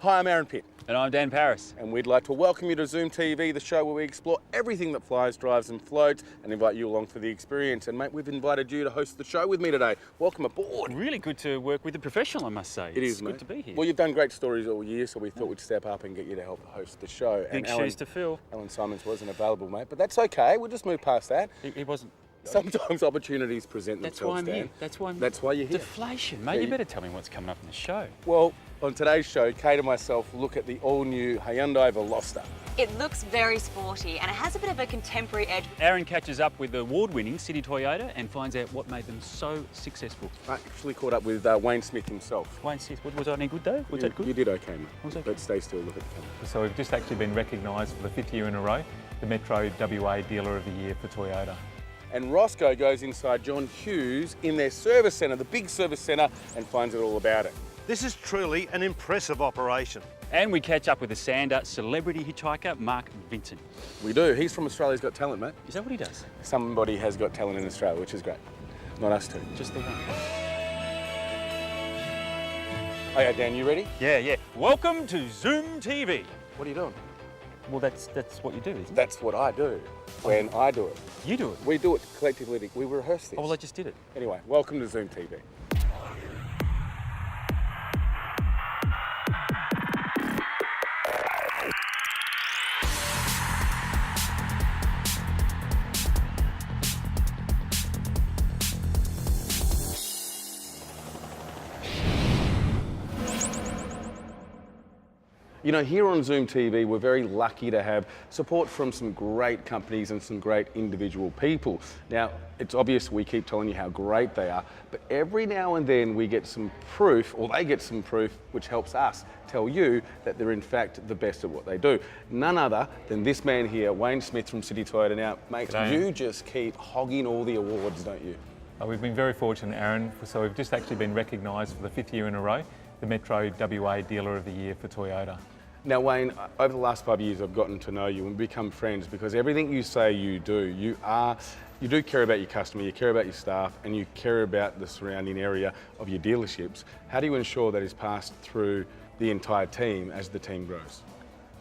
Hi, I'm Aaron Pitt. And I'm Dan Paris. And we'd like to welcome you to Zoom TV, the show where we explore everything that flies, drives and floats and invite you along for the experience. And mate, we've invited you to host the show with me today. Welcome aboard. Really good to work with a professional, I must say. It is, it's mate. good to be here. Well, you've done great stories all year, so we thought we'd step up and get you to help host the show. Big shoes to fill. Alan Simons wasn't available, mate, but that's okay. We'll just move past that. He wasn't. Sometimes opportunities present themselves, Dan. That's why I'm here. That's why you're here. Deflation, mate. You better tell me what's coming up in the show. Well, on today's show, Kate and myself look at the all-new Hyundai Veloster. It looks very sporty and it has a bit of a contemporary edge. Aaron catches up with the award-winning City Toyota and finds out what made them so successful. I actually caught up with Wayne Smith himself. Wayne Smith, was I any good though? Was that good? You did okay, mate. Was okay. But stay still, look at the camera. So we've just actually been recognised for the 5th year in a row, the Metro WA Dealer of the Year for Toyota. And Roscoe goes inside John Hughes in their service centre, the big service centre, and finds out all about it. This is truly an impressive operation. And we catch up with Esanda Celebrity Hitchhiker, Mark Vincent. We do. He's from Australia's Got Talent, mate. Is that what he does? Somebody has got talent in Australia, which is great. Not us two. Just the one. Oh yeah, Dan, you ready? Yeah. Welcome to Zoom TV. What are you doing? Well, that's what you do, isn't it? That's what I do when I do it. You do it. We do it collectively. We rehearse this. Oh, well, I just did it. Anyway, welcome to Zoom TV. You know, here on Zoom TV, we're very lucky to have support from some great companies and some great individual people. Now, it's obvious we keep telling you how great they are, but every now and then we get some proof, or they get some proof, which helps us tell you that they're in fact the best at what they do. None other than this man here, Wayne Smith from City Toyota. Now, mate, G'day. You just keep hogging all the awards, don't you? We've been very fortunate, Aaron, so we've just actually been recognised for the 5th year in a row, the Metro WA Dealer of the Year for Toyota. Now, Wayne, over the last 5 years, I've gotten to know you and become friends because everything you say you do, you do care about your customer, you care about your staff, and you care about the surrounding area of your dealerships. How do you ensure that is passed through the entire team as the team grows?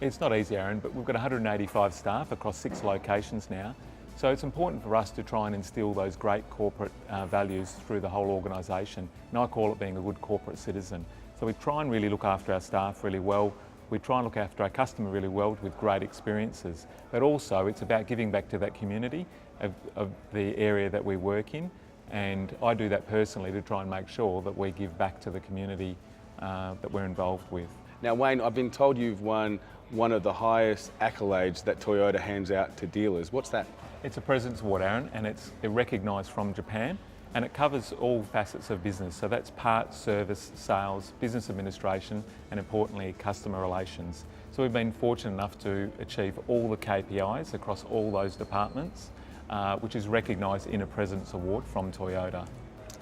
It's not easy, Aaron, but we've got 185 staff across 6 locations now. So it's important for us to try and instil those great corporate values through the whole organisation. And I call it being a good corporate citizen. So we try and really look after our staff really well. We try and look after our customer really well with great experiences, but also it's about giving back to that community of the area that we work in, and I do that personally to try and make sure that we give back to the community that we're involved with. Now, Wayne, I've been told you've won one of the highest accolades that Toyota hands out to dealers. What's that? It's a President's Award, Aaron, and it's recognised from Japan, and it covers all facets of business. So that's parts, service, sales, business administration, and importantly, customer relations. So we've been fortunate enough to achieve all the KPIs across all those departments, which is recognised in a President's Award from Toyota.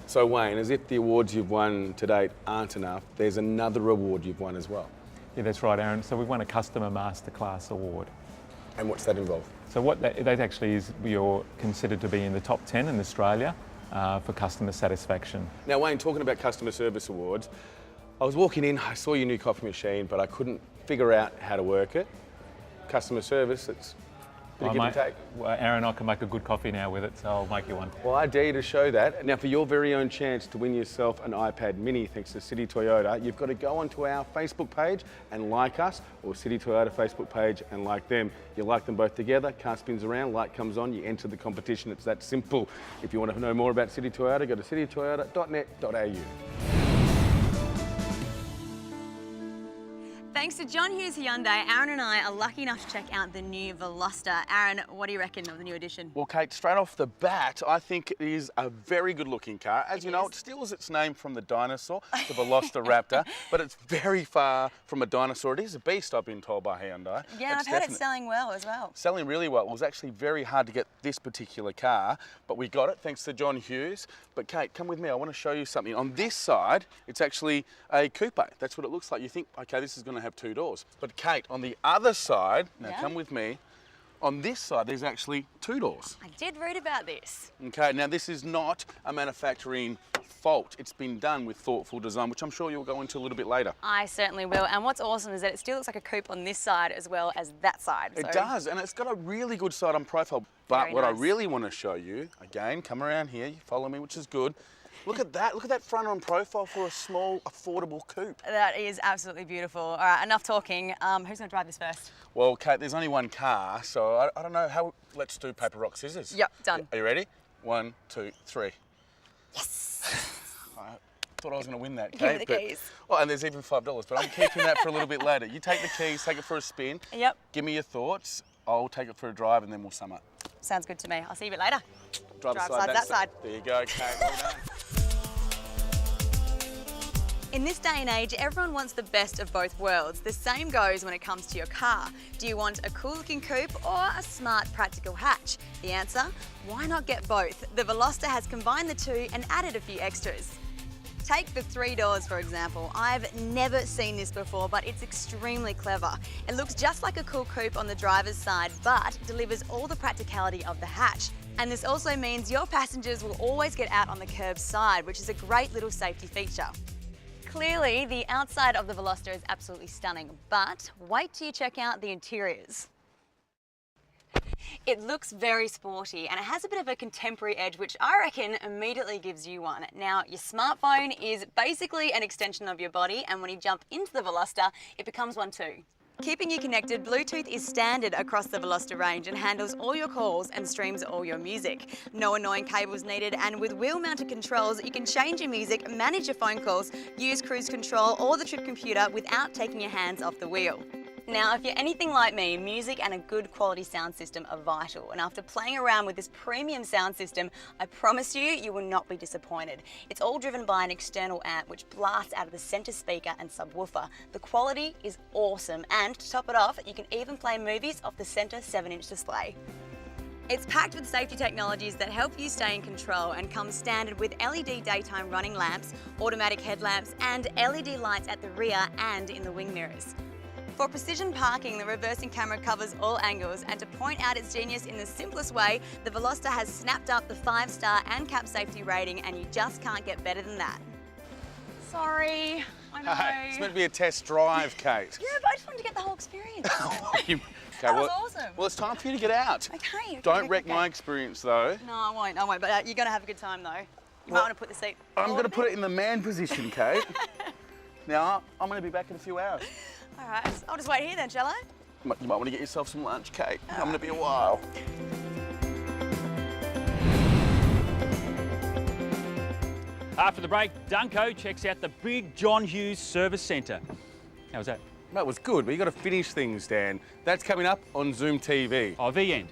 So Wayne, as if the awards you've won to date aren't enough, there's another award you've won as well. Yeah, that's right, Aaron. So we've won a Customer Masterclass Award. And what's that involve? So what that actually is, you're considered to be in the top 10 in Australia for customer satisfaction. Now Wayne, talking about customer service awards, I was walking in, I saw your new coffee machine, but I couldn't figure out how to work it. Customer service, it's pretty give and take. Well, Aaron, I can make a good coffee now with it, so I'll make you one. Well, I dare you to show that. Now, for your very own chance to win yourself an iPad Mini thanks to City Toyota, you've got to go onto our Facebook page and like us, or City Toyota Facebook page and like them. You like them both together, car spins around, light comes on, you enter the competition. It's that simple. If you want to know more about City Toyota, go to citytoyota.net.au. Thanks to John Hughes Hyundai, Aaron and I are lucky enough to check out the new Veloster. Aaron, what do you reckon of the new edition? Well, Kate, straight off the bat, I think it is a very good looking car. As you know, it steals its name from the dinosaur, the Veloster Raptor, but it's very far from a dinosaur. It is a beast, I've been told by Hyundai. Yeah, I've heard it's selling well as well. Selling really well. It was actually very hard to get this particular car, but we got it thanks to John Hughes. But Kate, come with me, I want to show you something. On this side, it's actually a coupe. That's what it looks like. You think, okay, this is going to have 2 doors. But Kate, on the other side, now come with me, On this side, there's actually 2 doors. I did read about this. Okay, now this is not a manufacturing fault. It's been done with thoughtful design, which I'm sure you'll go into a little bit later. I certainly will. And what's awesome is that it still looks like a coupe on this side as well as that side. It does, and it's got a really good side-on profile. But Very what I nice. really want to show you, again, come around here, you follow me, which is good. Look at that front-on profile for a small, affordable coupe. That is absolutely beautiful. All right, enough talking. Who's going to drive this first? Well, Kate, there's only one car, so I don't know how. Let's do paper, rock, scissors. Yep, done. Are you ready? 1, 2, 3. Yes! I thought I was going to win that, Kate. Give me the keys. Oh, and there's even $5, but I'm keeping that for a little bit later. You take the keys, take it for a spin. Yep. Give me your thoughts. I'll take it for a drive, and then we'll sum up. Sounds good to me. I'll see you a bit later. Drive side, that side. There you go, Kate. Well done. In this day and age, everyone wants the best of both worlds. The same goes when it comes to your car. Do you want a cool-looking coupe or a smart, practical hatch? The answer? Why not get both? The Veloster has combined the two and added a few extras. Take the 3 doors, for example. I've never seen this before, but it's extremely clever. It looks just like a cool coupe on the driver's side, but delivers all the practicality of the hatch. And this also means your passengers will always get out on the curb side, which is a great little safety feature. Clearly, the outside of the Veloster is absolutely stunning, but wait till you check out the interiors. It looks very sporty and it has a bit of a contemporary edge, which I reckon immediately gives you one. Now, your smartphone is basically an extension of your body, and when you jump into the Veloster, it becomes one too. Keeping you connected, Bluetooth is standard across the Veloster range and handles all your calls and streams all your music. No annoying cables needed, and with wheel-mounted controls, you can change your music, manage your phone calls, use cruise control or the trip computer without taking your hands off the wheel. Now, if you're anything like me, music and a good quality sound system are vital, and after playing around with this premium sound system, I promise you, you will not be disappointed. It's all driven by an external amp which blasts out of the centre speaker and subwoofer. The quality is awesome, and to top it off, you can even play movies off the centre 7-inch display. It's packed with safety technologies that help you stay in control and comes standard with LED daytime running lamps, automatic headlamps and LED lights at the rear and in the wing mirrors. For precision parking, the reversing camera covers all angles, and to point out its genius in the simplest way, the Veloster has snapped up the 5-star ANCAP safety rating, and you just can't get better than that. Sorry, I know. Hey, it's meant to be a test drive, Kate. Yeah, but I just wanted to get the whole experience. Okay, That was awesome. Well, it's time for you to get out. Okay. Don't wreck my experience, though. No, I won't, but you're going to have a good time, though. You might want to put the seat I'm going to forward put it in the man position, Kate. Now, I'm going to be back in a few hours. All right, I'll just wait here then, shall I? You might want to get yourself some lunch, Kate. I'm going to be a while. After the break, Dunco checks out the big John Hughes Service Centre. How was that? That was good, but you got to finish things, Dan. That's coming up on Zoom TV. Oh, the end.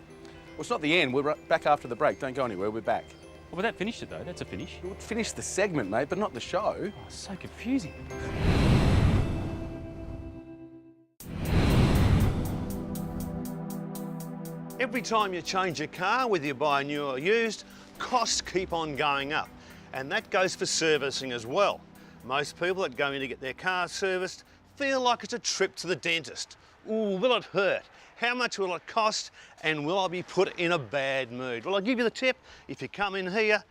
Well, it's not the end. We're back after the break. Don't go anywhere. We're back. Well, that finished it though. That's a finish. We'll finish the segment, mate, but not the show. Oh, so confusing. Every time you change your car, whether you buy new or used, costs keep on going up. And that goes for servicing as well. Most people that go in to get their car serviced feel like it's a trip to the dentist. Ooh, will it hurt? How much will it cost? And will I be put in a bad mood? Well, I'll give you the tip. If you come in here,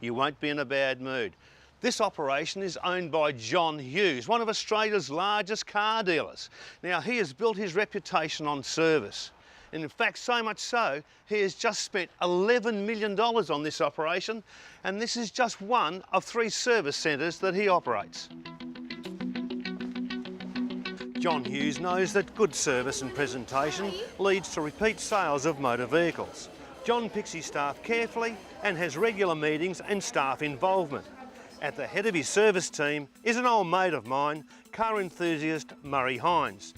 you won't be in a bad mood. This operation is owned by John Hughes, one of Australia's largest car dealers. Now, he has built his reputation on service. And in fact, so much so, he has just spent $11 million on this operation, and this is just one of 3 service centres that he operates. John Hughes knows that good service and presentation leads to repeat sales of motor vehicles. John picks his staff carefully and has regular meetings and staff involvement. At the head of his service team is an old mate of mine, car enthusiast Murray Hines.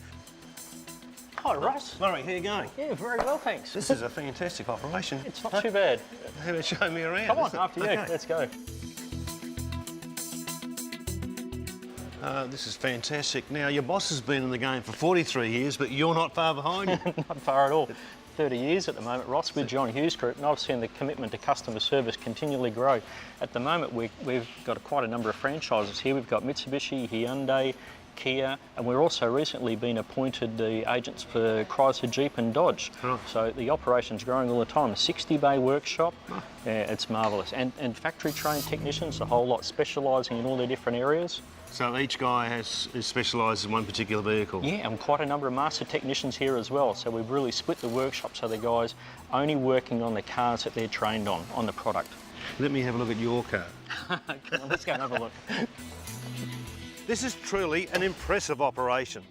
Hi, Russ. Murray, how you going? Yeah, very well, thanks. This is a fantastic operation. It's not too bad. How about showing me around? Come on, after you. Okay. Let's go. This is fantastic. Now, your boss has been in the game for 43 years, but you're not far behind him. Not far at all. 30 years at the moment, Ross, with John Hughes Group, and I've seen the commitment to customer service continually grow. At the moment, we've got quite a number of franchises here. We've got Mitsubishi, Hyundai, Kia, and we're also recently been appointed the agents for Chrysler, Jeep and Dodge. Right. So the operation's growing all the time. A 60-bay workshop, it's marvellous. And factory trained technicians, a whole lot specialising in all their different areas. So each guy is specialised in one particular vehicle? Yeah, and quite a number of master technicians here as well. So we've really split the workshop so the guys only working on the cars that they're trained on the product. Let me have a look at your car. Come on, let's go and have a look. This is truly an impressive operation.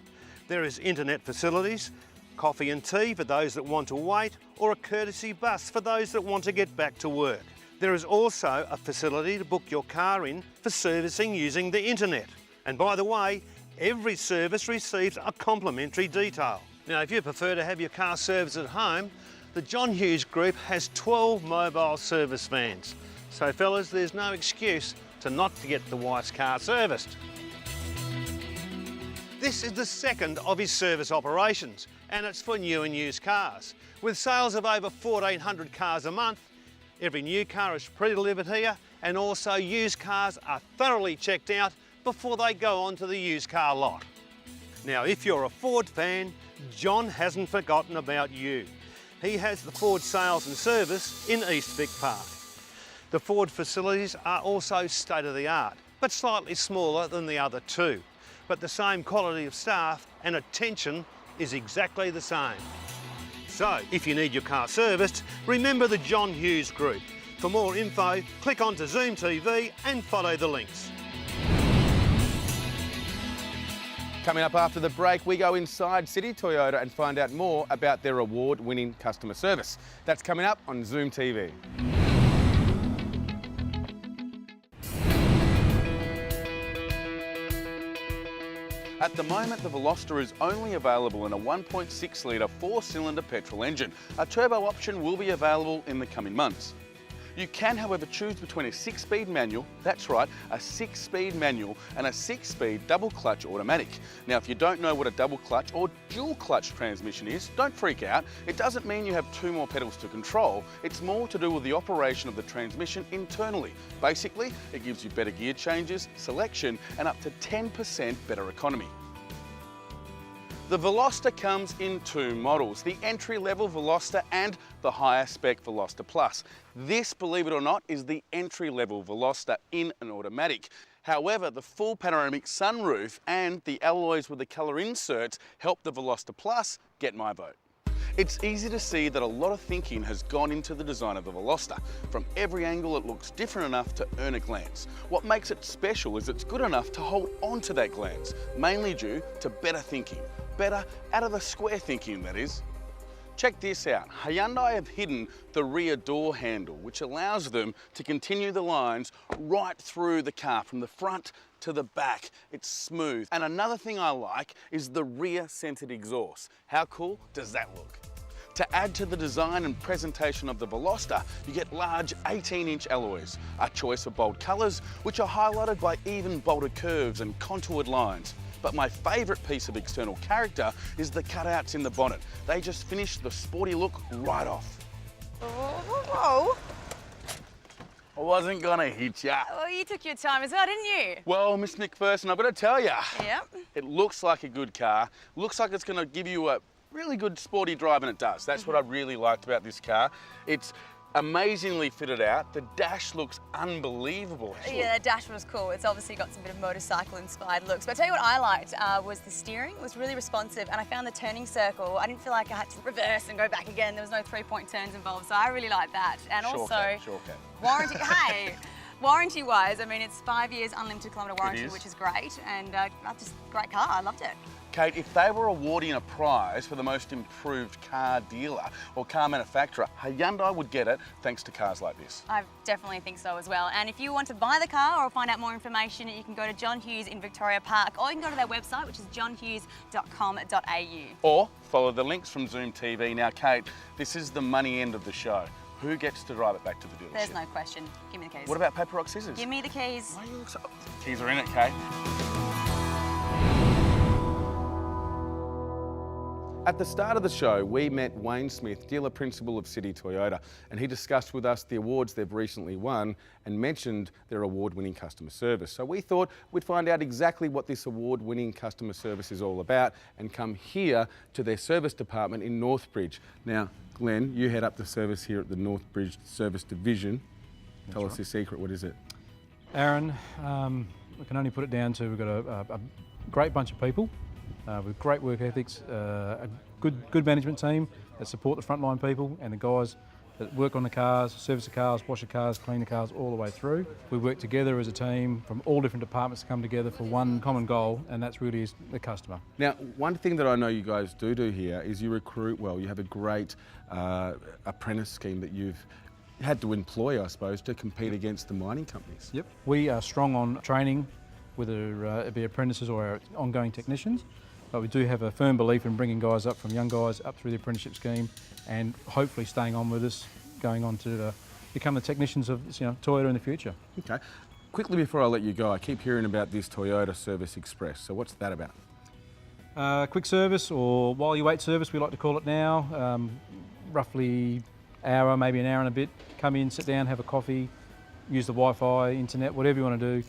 There is internet facilities, coffee and tea for those that want to wait, or a courtesy bus for those that want to get back to work. There is also a facility to book your car in for servicing using the internet. And by the way, every service receives a complimentary detail. Now, if you prefer to have your car serviced at home, the John Hughes Group has 12 mobile service vans. So fellas, there's no excuse to not to get the wife's car serviced. This is the second of his service operations, and it's for new and used cars. With sales of over 1,400 cars a month, every new car is pre-delivered here, and also used cars are thoroughly checked out before they go onto the used car lot. Now, if you're a Ford fan, John hasn't forgotten about you. He has the Ford sales and service in East Vic Park. The Ford facilities are also state-of-the-art, but slightly smaller than the other two. But the same quality of staff and attention is exactly the same. So, if you need your car serviced, remember the John Hughes Group. For more info, click onto Zoom TV and follow the links. Coming up after the break, we go inside City Toyota and find out more about their award-winning customer service. That's coming up on Zoom TV. At the moment, the Veloster is only available in a 1.6 litre 4-cylinder petrol engine. A turbo option will be available in the coming months. You can, however, choose between a 6-speed manual, that's right, a 6-speed manual and a 6-speed double clutch automatic. Now, if you don't know what a double clutch or dual clutch transmission is, don't freak out. It doesn't mean you have 2 more pedals to control. It's more to do with the operation of the transmission internally. Basically, it gives you better gear changes, selection, and up to 10% better economy. The Veloster comes in 2 models, the entry-level Veloster and the higher spec Veloster Plus. This, believe it or not, is the entry-level Veloster in an automatic. However, the full panoramic sunroof and the alloys with the colour inserts help the Veloster Plus get my vote. It's easy to see that a lot of thinking has gone into the design of the Veloster. From every angle, it looks different enough to earn a glance. What makes it special is it's good enough to hold on to that glance, mainly due to better thinking. Better out of the square thinking, that is. Check this out. Hyundai have hidden the rear door handle, which allows them to continue the lines right through the car, from the front to the back. It's smooth. And another thing I like is the rear centered exhaust. How cool does that look? To add to the design and presentation of the Veloster, you get large 18-inch alloys, a choice of bold colours, which are highlighted by even bolder curves and contoured lines. But my favourite piece of external character is the cutouts in the bonnet. They just finish the sporty look right off. Whoa. I wasn't gonna hit ya. Well, you took your time as well, didn't you? Well, Miss McPherson, I've got to tell ya. Yep. It looks like a good car. Looks like it's gonna give you a really good sporty drive, and it does. That's what I really liked about this car. It's amazingly fitted out. The dash looks unbelievable. Yeah, the dash was cool. It's obviously got some bit of motorcycle-inspired looks. But I tell you what I liked was the steering. It was really responsive, and I found the turning circle. I didn't feel like I had to reverse and go back again. There was no 3-point turns involved, so I really liked that. And also, warranty. Hey, warranty-wise, I mean, it's 5 years unlimited kilometre warranty, which is great, and just great car. I loved it. Kate, if they were awarding a prize for the most improved car dealer or car manufacturer, Hyundai would get it thanks to cars like this. I definitely think so as well. And if you want to buy the car or find out more information, you can go to John Hughes in Victoria Park, or you can go to their website, which is johnhughes.com.au. Or follow the links from Zoom TV. Now, Kate, this is the money end of the show. Who gets to drive it back to the dealership? There's no question. Give me the keys. What about paper, rock, scissors? Give me the keys. Why do you look so... Keys are in it, Kate. At the start of the show, we met Wayne Smith, dealer principal of City Toyota, and he discussed with us the awards they've recently won and mentioned their award-winning customer service. So we thought we'd find out exactly what this award-winning customer service is all about and come here to their service department in Northbridge. Now, Glenn, you head up the service here at the Northbridge Service Division. Tell us your secret, what is it? Aaron, we can only put it down to we've got a great bunch of people with great work ethics, a good management team that support the frontline people and the guys that work on the cars, service the cars, wash the cars, clean the cars all the way through. We work together as a team from all different departments to come together for one common goal, and that's really is the customer. Now, one thing that I know you guys do here is you recruit well. You have a great apprentice scheme that you've had to employ, I suppose, to compete against the mining companies. Yep. We are strong on training, whether it be apprentices or our ongoing technicians. But we do have a firm belief in bringing guys up from young guys up through the apprenticeship scheme and hopefully staying on with us, going on to become the technicians of Toyota in the future. Okay. Quickly before I let you go, I keep hearing about this Toyota Service Express. So what's that about? Quick service, or while you wait service, we like to call it now. Roughly hour, maybe an hour and a bit. Come in, sit down, have a coffee, use the Wi-Fi, internet, whatever you want to do.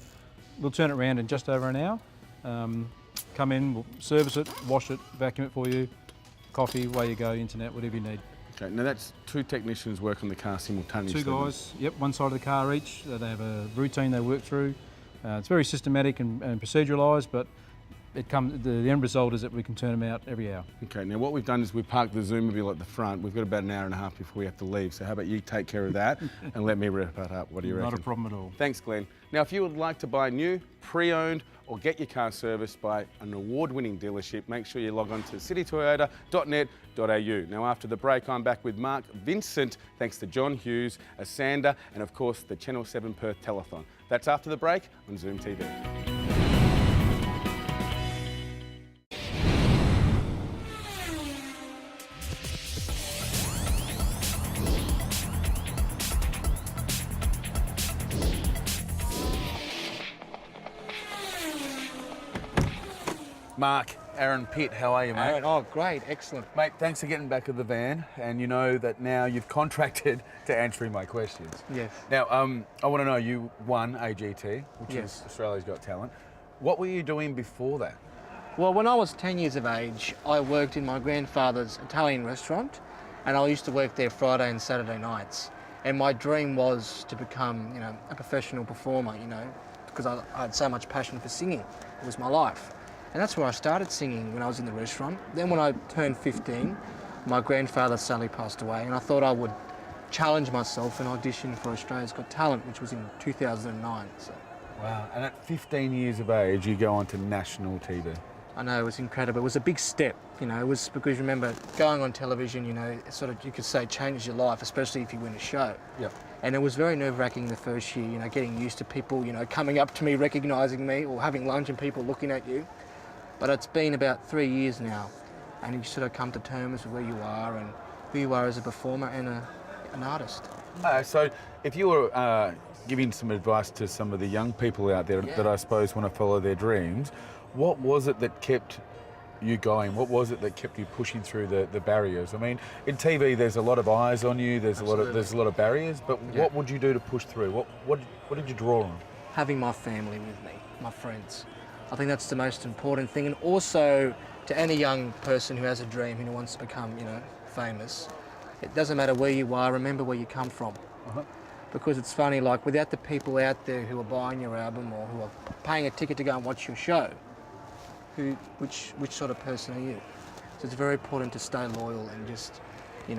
We'll turn it around in just over an hour. Come in, we'll service it, wash it, vacuum it for you, coffee, away you go, internet, whatever you need. Okay, now that's two technicians work on the car simultaneously. Two guys, yep, one side of the car each. They have a routine they work through. It's very systematic and proceduralised, but the end result is that we can turn them out every hour. Okay, now what we've done is we've parked the Zoomobile at the front. We've got about an hour and a half before we have to leave. So how about you take care of that and let me wrap it up? What do you reckon? Not a problem at all. Thanks, Glenn. Now, if you would like to buy new, pre-owned, or get your car serviced by an award-winning dealership, make sure you log on to citytoyota.net.au. Now, after the break, I'm back with Mark Vincent, thanks to John Hughes, Esanda, and of course, the Channel 7 Perth Telethon. That's after the break on Zoom TV. Mark, Aaron Pitt, how are you, mate? Aaron, oh, great, excellent. Mate, thanks for getting back of the van, and you know that now you've contracted to answering my questions. Yes. Now, I want to know, you won AGT, which Yes. is Australia's Got Talent. What were you doing before that? Well, when I was 10 years of age, I worked in my grandfather's Italian restaurant, and I used to work there Friday and Saturday nights. And my dream was to become, a professional performer, because I had so much passion for singing. It was my life. And that's where I started singing when I was in the restaurant. Then when I turned 15, my grandfather sadly passed away, and I thought I would challenge myself and audition for Australia's Got Talent, which was in 2009. So. Wow, and at 15 years of age, you go on to national TV. I know, it was incredible. It was a big step, it was because, remember, going on television, it sort of, you could say, changes your life, especially if you win a show. Yep. And it was very nerve-wracking the first year, getting used to people, coming up to me, recognising me, or having lunch and people looking at you. But it's been about 3 years now, and you sort of come to terms with where you are and who you are as a performer and an artist. So if you were giving some advice to some of the young people out there that I suppose want to follow their dreams, what was it that kept you going? What was it that kept you pushing through the barriers? I mean, in TV, there's a lot of eyes on you. There's a lot of barriers. But what would you do to push through? What did you draw on? Having my family with me, my friends. I think that's the most important thing. And also, to any young person who has a dream, who wants to become, famous, it doesn't matter where you are. Remember where you come from. Because it's funny, like without the people out there who are buying your album or who are paying a ticket to go and watch your show, which sort of person are you? So it's very important to stay loyal and just,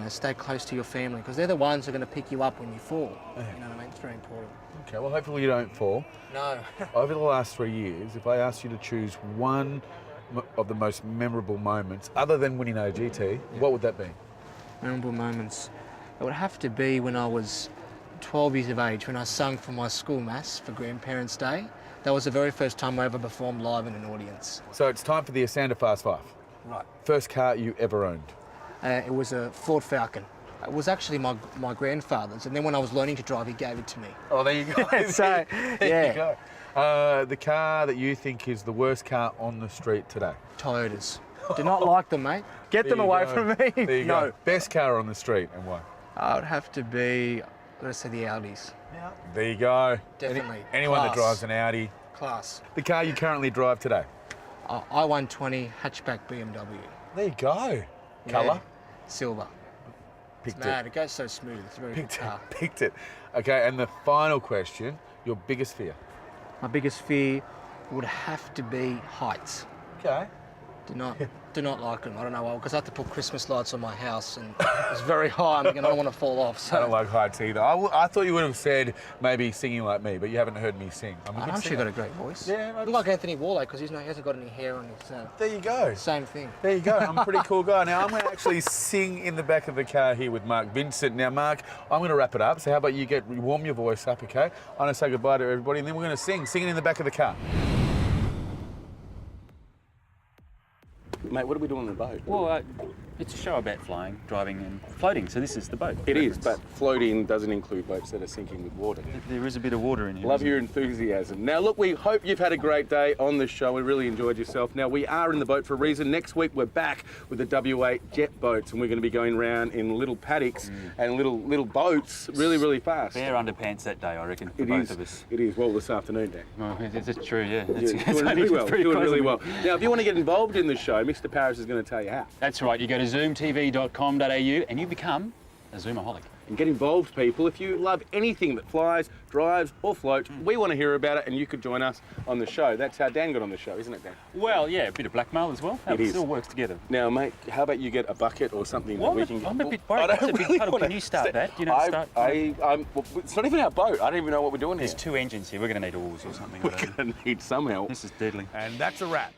stay close to your family, because they're the ones who are going to pick you up when you fall. You know what I mean? It's very important. Okay, well, hopefully you don't fall. No. Over the last 3 years, if I asked you to choose one of the most memorable moments, other than winning AGT, what would that be? Memorable moments. It would have to be when I was 12 years of age, when I sung for my school mass for Grandparents' Day. That was the very first time I ever performed live in an audience. So it's time for the Esanda Fast 5. Right. First car you ever owned? It was a Ford Falcon. It was actually my grandfather's, and then when I was learning to drive, he gave it to me. Oh, there you go. So, there you go. The car that you think is the worst car on the street today? Toyotas. Do not like them, mate. Get There them you away go. from me. There you No. go. Best car on the street and why? I would have to be, let's say the Audis. There you go. Definitely. Anyone that Class. drives an Audi. Class. The car you currently drive today. I-120 hatchback BMW. There you go. Yeah. Colour? Silver. Picked It's mad. It goes so smooth. It's a very good car. Picked it. Okay, and the final question, your biggest fear? My biggest fear would have to be heights. Okay. Do not like them. I don't know why, because I have to put Christmas lights on my house and it's very high. I'm thinking I don't want to fall off. So I don't like heights either. I thought you would have said maybe singing like me, but you haven't heard me sing. I'm a good I'm sure singer. got a great voice. Yeah, I look like Anthony Warley because he hasn't got any hair on his. There you go. Same thing. There you go. I'm a pretty cool guy. Now, I'm going to actually sing in the back of the car here with Mark Vincent. Now, Mark, I'm going to wrap it up. So how about you warm your voice up, okay? I'm going to say goodbye to everybody, and then we're going to sing it in the back of the car. Mate, what are we doing on the boat? Well, it's a show about flying, driving and floating, so this is the boat. It is, but floating doesn't include boats that are sinking with water. There is a bit of water in here. Love isn't your enthusiasm. Now, look, we hope you've had a great day on the show. We really enjoyed yourself. Now, we are in the boat for a reason. Next week, we're back with the WA jet boats, and we're going to be going around in little paddocks and little boats really, really fast. Bare underpants that day, I reckon, for It both is. of us. It is. Well, this afternoon, Dan. Well, it's true, yeah. You're doing really well. Doing really well. Now, if you want to get involved in the show, Mr. Paris is going to tell you how. That's right. You go to zoomtv.com.au and you become a Zoomaholic. And get involved, people. If you love anything that flies, drives or floats, we want to hear about it, and you could join us on the show. That's how Dan got on the show, isn't it, Dan? Well, yeah, a bit of blackmail as well. It is. All works together. Now, mate, how about you get a bucket or something that we can... I'm a bit worried. That's a big puddle. Can you start that? You know, start. Well, it's not even our boat. I don't even know what we're doing here. There's 2 engines here. We're going to need oars or something. We're going to need some help. This is deadly. And that's a wrap.